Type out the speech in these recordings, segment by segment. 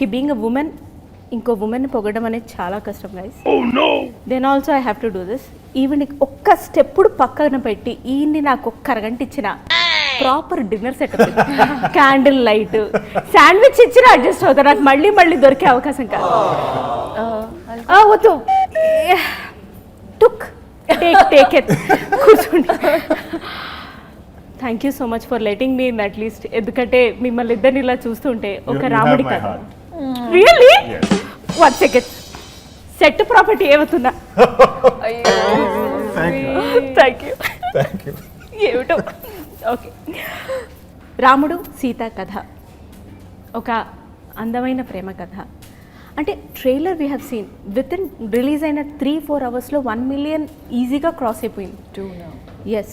Okay being a woman ఇంకో woman పొగడం అనేది చాలా కష్టం guys. Then also I have to do this. Even ఒక్క స్టెప్పుడు పక్కన పెట్టి ఈయన్ని నాకు ఒక్క అరగంట ఇచ్చిన proper dinner setup, candle light, sandwich ఇచ్చిన అడ్జస్ట్ అవుతారు. నాకు మళ్ళీ మళ్ళీ దొరికే అవకాశం కాదు. వద్దు టుక్ టేక్ ఇట్ కూర్చోండి. Thank you so much for letting me in at least. ఎందుకంటే మిమ్మల్ని ఇద్దరిని ఇలా చూస్తుంటే ఒక రాముడి కథ. Really? One second, set property ఏమవుతుందా? Thank you. ఏమిటో. ఓకే, రాముడు సీత కథ ఒక అందమైన ప్రేమ కథ. అంటే trailer we have seen within release అయిన 3-4 అవర్స్లో 1 million ఈజీగా క్రాస్ అయిపోయింది. Yes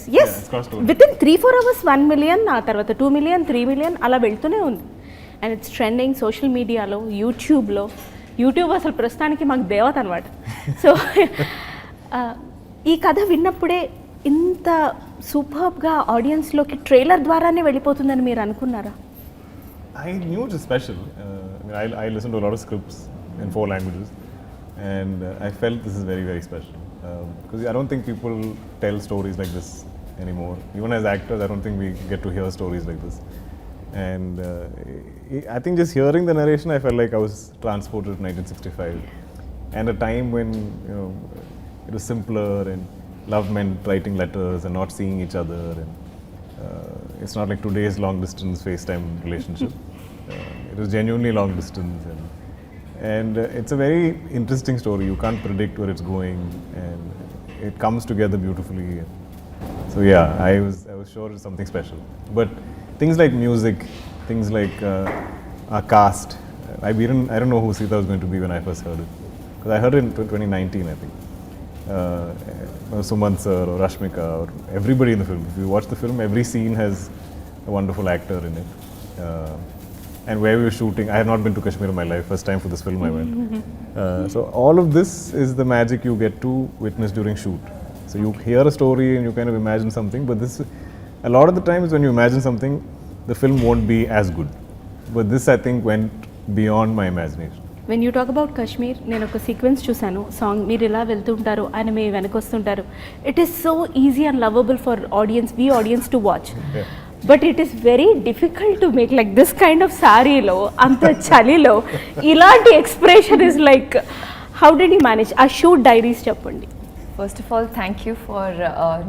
within 3-4 hours 1 million, ఆ తర్వాత 2 million, 3 million అలా వెళ్తూనే ఉంది. అండ్ ఇట్స్ ట్రెండింగ్ సోషల్ మీడియాలో, యూట్యూబ్ అసలు ప్రస్తుతానికి మాకు దేవత అనమాట. సో ఈ కథ విన్నప్పుడే ఇంత సూపర్బ్గా ఆడియన్స్లోకి ట్రైలర్ ద్వారానే వెళ్ళిపోతుందని మీరు అనుకున్నారా? I knew it was special. I listened to a lot of scripts in 4 languages, and I felt this is very, very special. Because I don't think people tell stories like this anymore. Even as actors, I don't think we get to hear stories like this. And I think just hearing the narration, I felt like I was transported to 1965, and a time when it was simpler, and love meant writing letters and not seeing each other, and it's not like today's long distance FaceTime relationship. It was genuinely long distance, and it's a very interesting story. You can't predict where it's going, and it comes together beautifully. So yeah, I was sure it's something special. But things like music, things like our cast, I don't know who Sita was going to be when I first heard it, because I heard it in 2019, I think. Suman sir or Rashmika or everybody in the film. If you watch the film, every scene has a wonderful actor in it. And where we were shooting, I had not been to Kashmir in my life. First time for this film I went. So all of this is the magic you get to witness during shoot. So you hear a story and you kind of imagine something, but this, a lot of the times when you imagine something, the film won't be as good. But this, I think, went beyond my imagination. When you talk about Kashmir, నేను ఒక sequence చూశాను. Song మీరు ఇలా వెళ్తుంటారు, ఆయన మీ వెనక వస్తుంటారు. It is so easy and lovable for audience to watch. But it is very difficult to make like this kind of సారీలో, అంత చలిలో ఇలాంటి expression is like, how did you manage? ఆ షూట్ డైరీస్ చెప్పండి. First of all, thank you for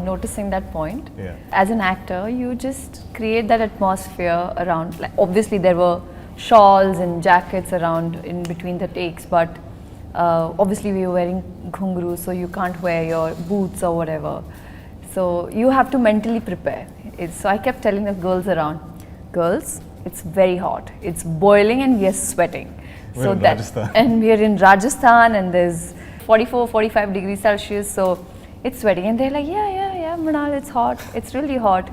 noticing that point. As an actor, you just create that atmosphere around. Like, obviously, there were shawls and jackets around in between the takes, but obviously we were wearing ghungrus, so you can't wear your boots or whatever. So you have to mentally prepare. So I kept telling the girls around, girls, it's very hot. It's boiling and we are sweating. We're in Rajasthan. And we are in Rajasthan, and there's 44-45 degrees Celsius, so it's sweating. And they're like, yeah, Mrunal, it's hot. It's really hot.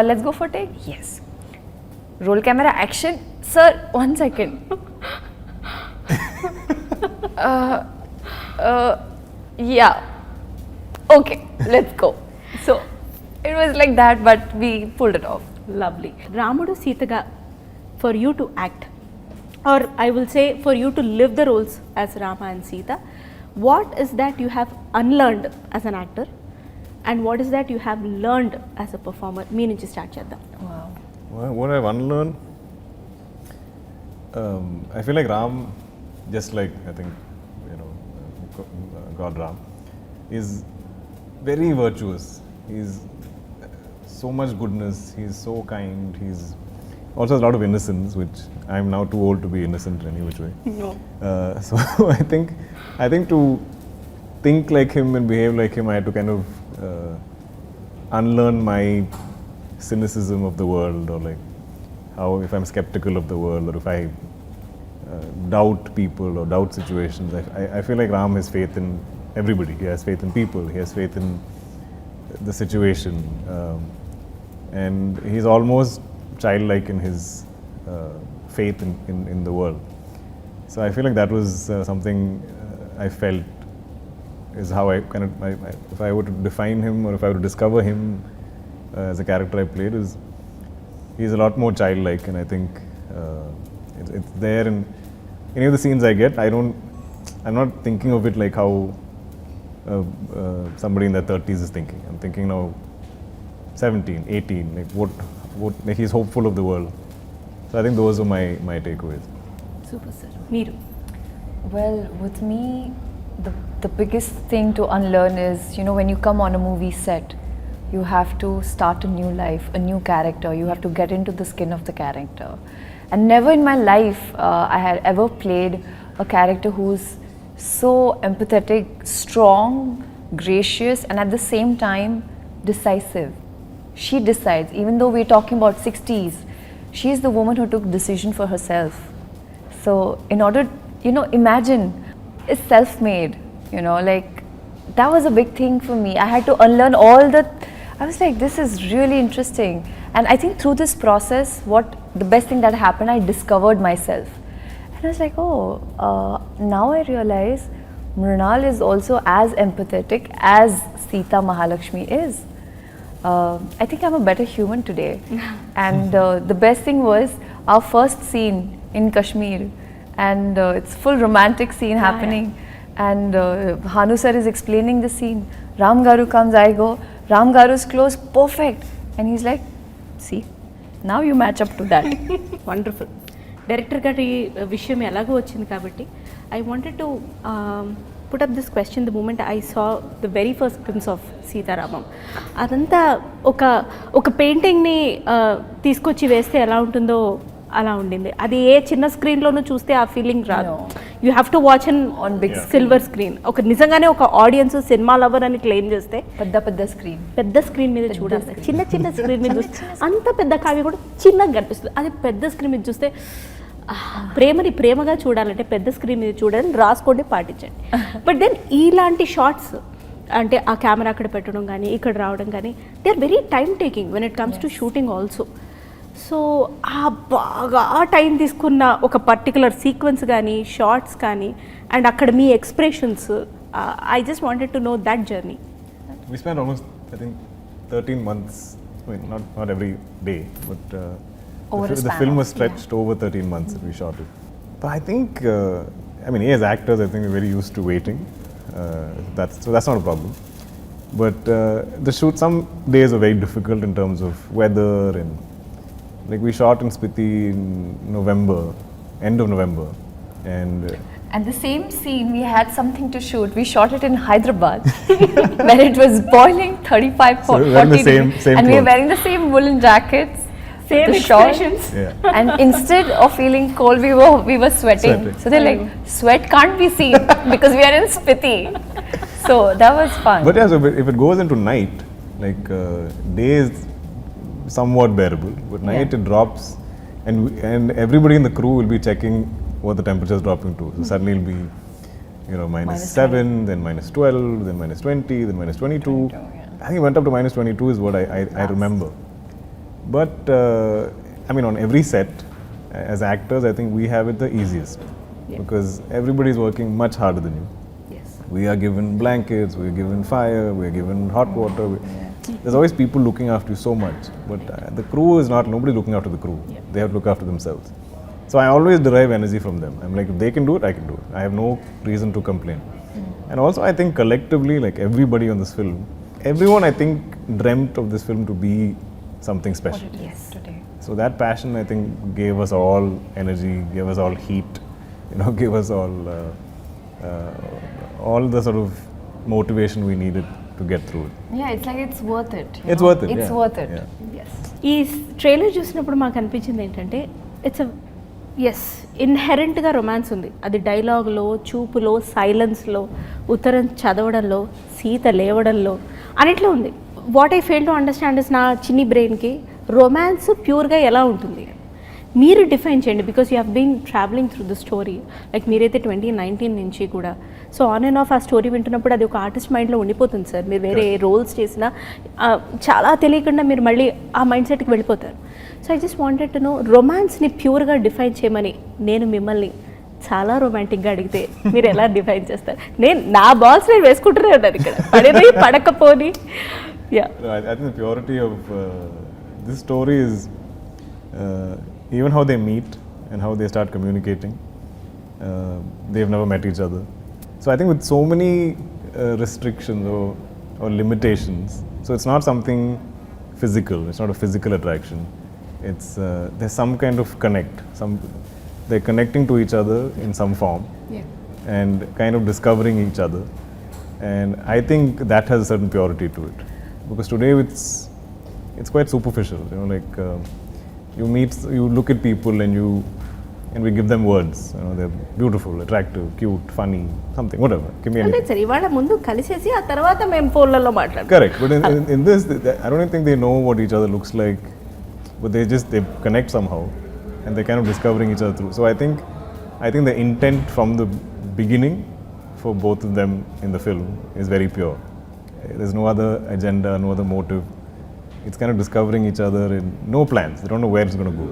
Let's go for a take? Yes. Roll camera, action. Sir, 1 second. Yeah. Okay, let's go. So it was like that, but we pulled it off. Lovely. Ramudu Sitaga, for you to act, or I will say for you to live the roles as Rama and Sita, what is that you have unlearned as an actor, and what is that you have learned as a performer? Me nunchi start cheddam. Wow. What I've unlearned, I feel like Ram, just like I think God Ram, is very virtuous. He's so much goodness. He's so kind. He's also has a lot of innocence, which I'm now too old to be innocent in any which way. No. So I think to think like him and behave like him, I had to kind of unlearn my cynicism of the world, or like how if I'm skeptical of the world, or if I doubt people or doubt situations. I feel like Ram has faith in everybody. He has faith in people. He has faith in the situation, and he's almost childlike in his faith in the world. So I feel like that was something I felt is how I kind of, if I were to define him, or if I were to discover him as a character I played, is he's a lot more childlike, and I think it's there in any of the scenes I get, I'm not thinking of it like how somebody in their 30s is thinking. I'm thinking now 17, 18, like what like he's hopeful of the world. So I think those are my takeaways. Super sir. Meeru. Well, with me, the biggest thing to unlearn is, you know, when you come on a movie set, you have to start a new life, a new character. You have to get into the skin of the character. And never in my life I had ever played a character who's so empathetic, strong, gracious, and at the same time decisive. She decides, even though we're talking about 60s, she's the woman who took decision for herself. So in order, you know, imagine, it's self-made, you know, like that was a big thing for me. I had to unlearn all the, I was like, this is really interesting. And I think through this process, the best thing that happened, I discovered myself. And I was like, now I realize Mrunal is also as empathetic as Sita Mahalakshmi is. I think I'm a better human today. And the best thing was our first scene in Kashmir, and it's full romantic scene happening. And Hanu sir is explaining the scene. Ram Garu comes, I go, Ram Garu's close, perfect. And he's like, see, now you match up to that. Wonderful. Director గారి విషయం ఎలాగో వచ్చింది కాబట్టి I wanted to put up this question the moment I saw the very first glimpse of Sita Ramam. అదంతా ఒక పెయింటింగ్ని తీసుకొచ్చి వేస్తే ఎలా ఉంటుందో అలా ఉండింది. అది ఏ చిన్న స్క్రీన్లోనూ చూస్తే ఆ ఫీలింగ్ రాదు. You have to watch on big silver screen. నిజంగానే ఒక ఆడియన్స్ సినిమా లవర్ అని క్లెయిమ్ చేస్తే పెద్ద స్క్రీన్ మీద చూడాలి. చిన్న స్క్రీన్ మీద చూస్తే అంత పెద్ద కావ్య కూడా చిన్నగా కనిపిస్తుంది. అది పెద్ద స్క్రీన్ మీద చూస్తే ప్రేమని ప్రేమగా చూడాలంటే పెద్ద స్క్రీన్ మీద చూడాలని రాసుకోండి, పాటించండి. బట్ దెన్ ఇలాంటి షార్ట్స్ అంటే ఆ కెమెరా అక్కడ పెట్టడం కానీ ఇక్కడ రావడం కానీ they are very time taking when it comes to shooting also. So ఆ బాగా టైం తీసుకున్న ఒక పర్టికులర్ సీక్వెన్స్ కానీ షార్ట్స్ కానీ అండ్ అక్కడ మీ expressions, I just wanted to know that journey. We spent almost, I think, 13 months, I mean, not every day, but the film was stretched over 13 months that we shot it. But I think, I mean, as actors, I think we're very used to waiting. So that's not a problem. But the shoot, some days were very difficult in terms of weather, and like we shot in Spiti in November, end of November, and the same scene we had something to shoot. We shot it in Hyderabad where it was boiling 35 so 40 same and we were wearing the same woolen jackets, same expressions. Yeah. And instead of feeling cold, we were sweating. So they're like, sweat can't be seen because we are in Spiti. So that was fun. But yeah, so if it goes into night, like day is somewhat bearable, but night it drops, and everybody in the crew will be checking what the temperature is dropping to. So suddenly it'll be, you know, -7, then -12, then -20, then -22. I think it went up to -22 is what I remember. But I mean, on every set, as actors, I think we have it the easiest because everybody is working much harder than you. Yes. We are given blankets, we are given fire, we are given hot water. There's always people looking after you so much, but the crew is not, nobody looking after the crew. They have to look after themselves. So I always derive energy from them. I'm like, if they can do it, I can do it. I have no reason to complain. And also I think collectively, like everybody on this film, everyone I think dreamt of this film to be something special. Today. So that passion I think gave us all energy, gave us all heat, you know, gave us all the sort of motivation we needed to get through it. Yeah, it's like it's worth it. It's worth it. It's worth it. Yes. ఈ trailer చూసినప్పుడు మాకు అనిపించింది ఏంటంటే it's ఇన్హెరెంట్గా romance ఉంది. అది డైలాగ్లో, చూపులో, సైలెన్స్లో, ఉత్తరం చదవడంలో, సీత లేవడంలో అన్నిట్లో ఉంది. What I fail to understand is నా చిన్ని బ్రెయిన్కి రొమాన్స్ ప్యూర్గా ఎలా ఉంటుంది మీరు డిఫైన్ చేయండి. Because you have been travelling through the story. Like మీరైతే 2019 నుంచి కూడా సో ఆన్ అండ్ ఆఫ్ ఆ స్టోరీ వింటున్నప్పుడు అది ఒక ఆర్టిస్ట్ మైండ్లో ఉండిపోతుంది సార్. మీరు వేరే రోల్స్ చేసినా చాలా తెలియకుండా మీరు మళ్ళీ ఆ మైండ్ సెట్కి వెళ్ళిపోతారు. So I just wanted to know రొమాన్స్ని ప్యూర్గా డిఫైన్ చేయమని నేను మిమ్మల్ని చాలా రొమాంటిక్గా అడిగితే మీరు ఎలా డిఫైన్ చేస్తారు? నా బాల్స్ నేను వేసుకుంటూనే ఉన్నాను ఇక్కడ, పడేది పడకపోని. I think the purity of this story is even how they meet and how they start communicating. they've never met each other. So I think with so many restrictions or limitations, so it's not something physical, it's not a physical attraction, it's there's some kind of connect, they're connecting to each other in some form, and kind of discovering each other, and I think that has a certain purity to it, because today it's quite superficial, you know, like you look at people and we give them words, you know, they're beautiful, attractive, cute, funny, something, whatever, give me anything. సరే ఇవాళ ముందు కలిసేసి ఆ తర్వాత మేము ఫోన్లలో మాట్లాడతాం. Correct, but in this, I don't think they know what each other looks like, but they connect somehow, and they're kind of discovering each other through. So I think the intent from the beginning for both of them in the film is very pure. There's no other agenda, no other motive. It's kind of discovering each other in no plans. They don't know where it's going to go.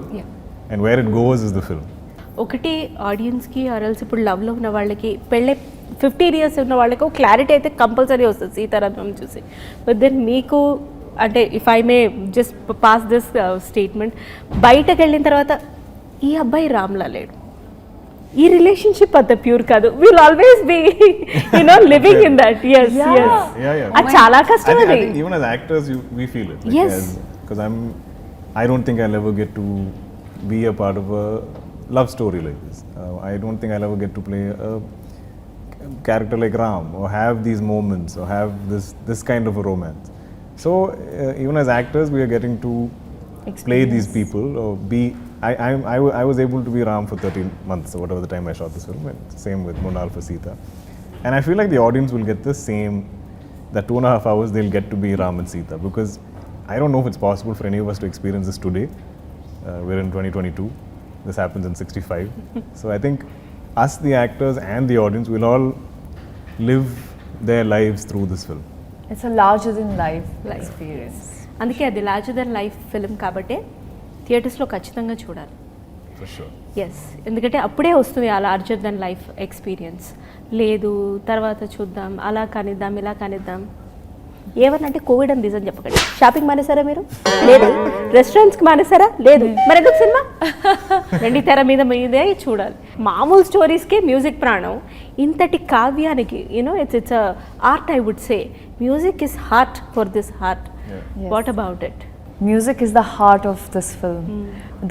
And where it goes is the film. ఒకటి ఆడియన్స్కి ఆర్ఎల్స్ ఇప్పుడు లవ్లో ఉన్న వాళ్ళకి పెళ్ళి 15 years ఉన్న వాళ్ళకి ఒక క్లారిటీ అయితే కంపల్సరీ వస్తుంది సీతారామం చూసి. బట్ దెన్ మీకు అంటే if I may just pass this statement, బయటకు వెళ్ళిన తర్వాత ఈ అబ్బాయి రామ్లా లేడు, ఈ రిలేషన్షిప్ అంత ప్యూర్ కాదు, will always be you know living in that. yes అది చాలా కష్టం. I think even as actors we feel it, like, yes, because I don't think I'll ever get to be a part of a love story like this. I don't think I'll ever get to play a character like Ram or have these moments or have this kind of a romance. So even as actors we are getting to play these people or be. I was able to be Ram for 13 months or whatever the time I shot this film, and same with Mrunal for Sita, and I feel like the audience will get the same, that 2.5 hours they'll get to be Ram and Sita, because I don't know if it's possible for any of us to experience this today. We're in 2022. This happens in 65. So I think us, the actors and the audience, will all live their lives through this film. It's a larger than life experience. అందుకే అది larger than life film కాబట్టి థియేటర్స్లో ఖచ్చితంగా చూడాలి. For sure. Yes, ఎందుకంటే అప్పుడే వస్తుంది ఆ లార్జర్ దెన్ లైఫ్ ఎక్స్పీరియన్స్. లేదు తర్వాత చూద్దాం, అలా కానిద్దాం, ఇలా కానిద్దాం, ఏమన్నంటే కోవిడ్ అని రీజన్ చెప్పకండి. షాపింగ్ మానేసారా మీరు? లేదు. రెస్టారెంట్స్కి మానేసారా? లేదు. మరి ఎందుకు సినిమా? రెండు తెర మీదే చూడాలి. మామూలు స్టోరీస్కే మ్యూజిక్ ప్రాణం. ఇంతటి కావ్యానికి you know it's art, I would say music is heart for this heart. What about it? Music is the heart of this film.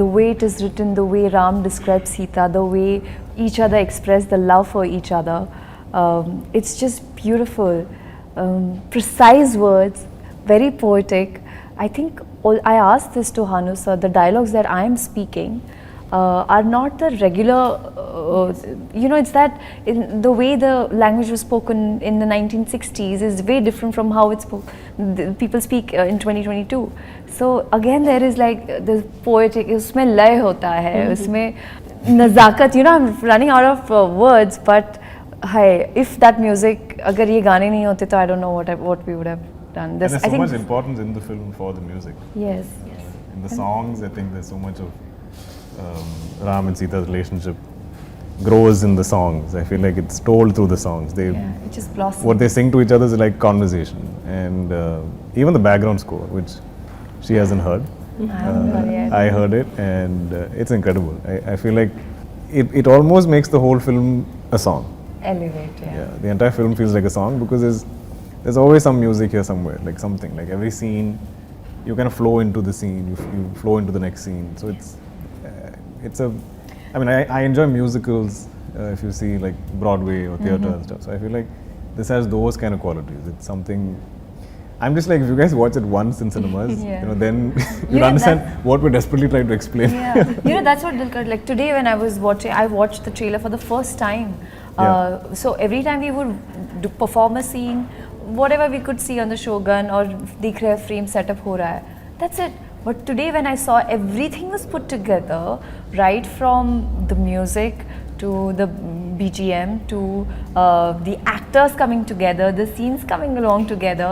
The way it is written, the way Ram describes Sita, the way each other express the love for each other, it's just beautiful. Precise words, very poetic. I think I asked this to Hanu sir, the dialogues that I am speaking are not the regular, it's that the way the language was spoken in the 1960s is way different from how it's people speak in 2022. So again there is like this poetic, usme lay hota hai, usme nazakat, I'm running out of words, but hi, if that music, agar ye gaane nahi hote to I don't know what we would have done. This, and there's so much importance in the film for the music. Yes. In the songs, I think there's so much of Ram and Sita's relationship grows in the songs. I feel like it's told through the songs. It just blossoms. What they sing to each other is like conversation, and even the background score, which she hasn't heard. I heard it, and it's incredible. I feel like it almost makes the whole film a song. Elevate, yeah. The entire film feels like a song, because there's always some music here somewhere, like something, like every scene you kind of flow into the scene, you flow into the next scene. So I enjoy musicals, if you see like Broadway or theatre and stuff. So I feel like this has those kind of qualities. It's something, I'm just like, if you guys watch it once in cinemas, then you'll understand what we're desperately trying to explain. That's what Dulquer, like today when I watched the trailer for the first time. So every time we would perform a scene, whatever we could see on the Shogun or Dikh Rahe frame setup ho raha hai, that's it. But today when I saw everything was put together, right from the music to the BGM to the actors coming together, the scenes coming along together,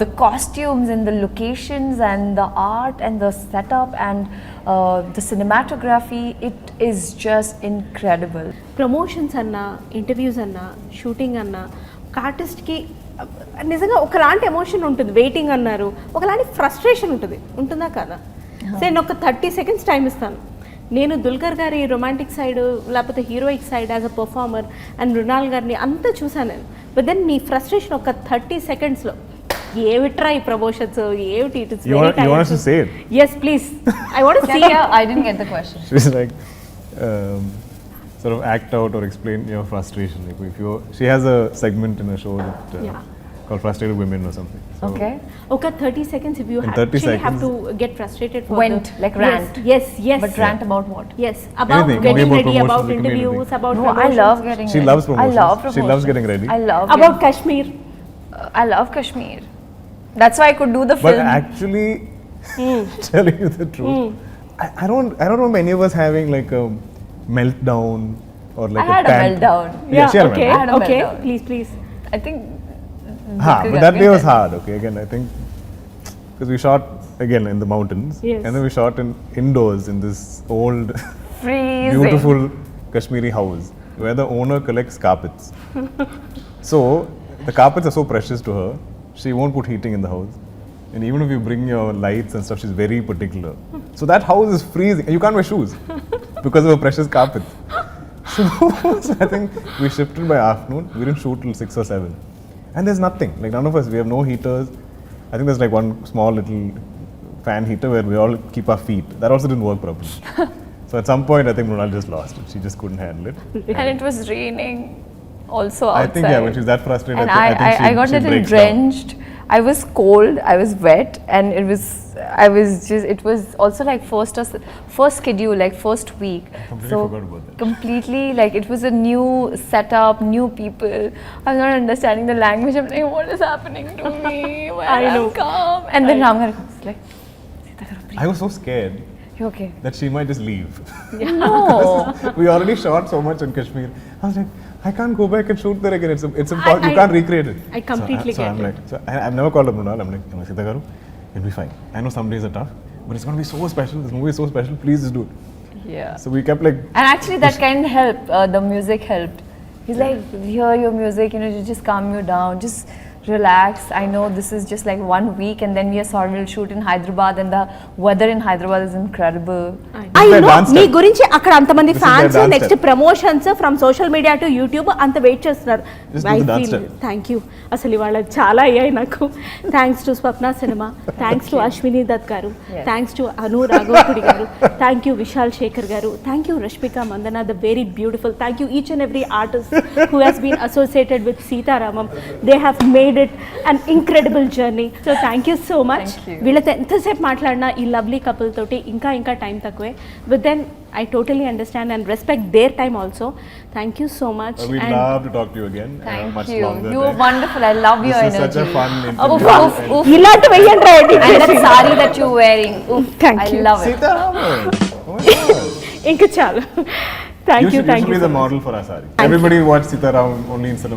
the costumes and the locations and the art and the setup and the cinematography, it is just incredible. Promotions అన్నా, interviews అన్నా, shooting అన్నా, ఒక ఆర్టిస్ట్కి నిజంగా ఒకలాంటి emotion ఉంటుంది. Waiting అన్నారు, ఒకలాంటి ఫ్రస్ట్రేషన్ ఉంటుందా కదా? సో నేను ఒక 30 seconds టైం ఇస్తాను, నేను దుల్కర్ గారి రొమాంటిక్ సైడ్ లేకపోతే heroic side as a performer and Mrunal గారిని అంతా చూసాను నేను. బట్ దెన్ మీ ఫ్రస్ట్రేషన్ ఒక 30 secondsలో ఏమిట్రా ఈ ప్రమోషన్స్ ఏమిటి it is You want us to say it? Yes please I want to see I didn't get the question. She's like, sort of act out or explain your frustration. Like if you, she has a segment in a show that Yeah. called Frustrated Women or something. So Okay. ఒక 30 seconds if you In 30 actually have seconds. to get frustrated for Went, like rant. yes But rant about what? yes about Anything, getting about ready, promotions, about it can be interviews, anything. about No, I promotions. love getting She ready. loves promotions. I love She loves promotions. getting ready. I love about Kashmir. I love Kashmir. That's why I could do the But film. actually, telling you the truth, I don't remember any of us having like a meltdown or like I had a panic. meltdown. Yeah, she had a okay I had a okay meltdown. please I think. But that day was hard. Okay, again I think because we shot again in the mountains, Yes. and then we shot indoors in this old, Freezing. beautiful Kashmiri house where the owner collects carpets. So the carpets are so precious to her, she won't put heating in the house. And even if you bring your lights and stuff, she's very particular. So that house is freezing. You can't wear shoes because of her precious carpet. So I think we shifted by afternoon. We didn't shoot till 6 or 7. And there's nothing. Like none of us, we have no heaters. I think there's like one small little fan heater where we all keep our feet. That also didn't work properly. So at some point, I think Mrunal just lost it. She just couldn't handle it. And it was raining also outside. I think, yeah, when she's that frustrated, And I think I got she a little breaks down. drenched. I was cold, I was wet, and it was also like first schedule, like first week. completely forgot about that. Completely, like it was a new setup, new people. I'm not understanding the language. I'm like, what is happening to me? Why I know. calm? And then Ramgar was like, Sita Ramam, I was so scared you okay? that she might just leave. No. We already shot so much in Kashmir. I was like, I can't go back and shoot there again. It's impossible. You can't recreate it. I completely so get I'm it. like, so I've never called up Mrunal. I'm like, Sita Garu, it'll be fine. I know some days are tough, but it's going to be so special. This movie is so special. Please just do it. Yeah. So we kept like, And actually, that kind of helped. The music helped. He's like, hear your music, you know, just calm you down, just relax. I know this is just like 1 week, and then we are sorry we'll shoot in Hyderabad, and the weather in Hyderabad is incredible. I their know dance me step. గురించి అక్కడ అంతమంది This is their fans dance next step. Promotions from social media to YouTube అంత wait చేస్తున్నారు. Just do the dance step. Thank you. అసలు ఇవాళ చాలా అయ్యాయి నాకు. Thanks to Swapna cinema, thanks to Ashwini Dutt గారు, థ్యాంక్స్ టు అను రాఘవపుడి గారు, thank you Vishal Shekhar garu, thank you Rashmika Mandanna the very beautiful, thank you each and every artist who has been associated with Sita Ramam. They have made it an incredible journey. So thank you so much. Thank you. వీళ్ళతో ఎంతసేపు మాట్లాడినా ఈ lovely couple తోటి ఇంకా time తక్కువే. But then I totally understand and respect their time also. Thank you so much. we'd love to talk to you again. Thank much you. longer. You were wonderful. I love your This is energy. such a fun Oof, interview. oof, oof. ఇలాంటి వెయ్యండి And that sari that you're wearing. Oof, Thank I you. love it. Sita Ramam. Oh my God. ఇంకా చాలు. Thank you. You should be so the much. model for our sari. Everybody watch Sita Ramam only in cinema.